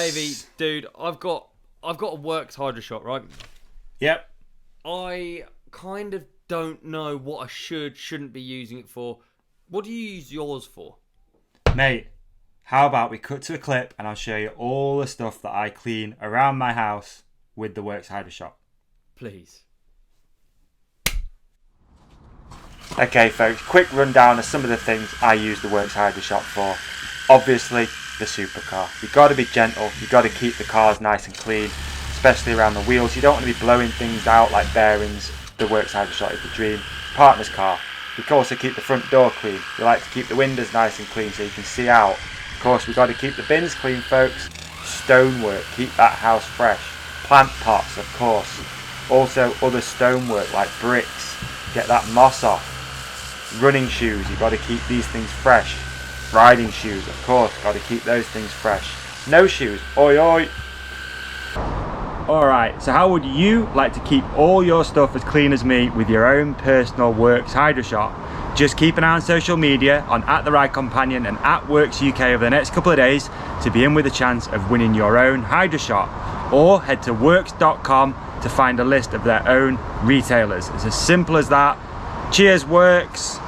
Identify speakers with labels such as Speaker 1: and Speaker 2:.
Speaker 1: Davey, dude, I've got a WORX Hydroshot, right?
Speaker 2: Yep.
Speaker 1: I kind of don't know what I shouldn't be using it for. What do you use yours for?
Speaker 2: Mate, how about we cut to a clip and I'll show you all the stuff that I clean around my house with the WORX Hydroshot.
Speaker 1: Please.
Speaker 2: Okay folks, quick rundown of some of the things I use the WORX Hydroshot for. Obviously, the supercar. You've got to be gentle, you've got to keep the cars nice and clean, especially around the wheels. You don't want to be blowing things out like bearings. The WORX Hydroshot is the dream. Partner's car. You can also keep the front door clean. You like to keep the windows nice and clean so you can see out. Of course, we've got to keep the bins clean, folks. Stonework, keep that house fresh. Plant pots, of course. Also other stonework like bricks. Get that moss off. Running shoes, you've got to keep these things fresh. Riding shoes, of course, got to keep those things fresh. No shoes, oi oi. Alright, so how would you like to keep all your stuff as clean as me with your own personal WORX Hydroshot? Just keep an eye on social media on @TheRideCompanion and @WORX UK over the next couple of days to be in with a chance of winning your own Hydroshot. Or head to worx.com to find a list of their own retailers. It's as simple as that. Cheers WORX!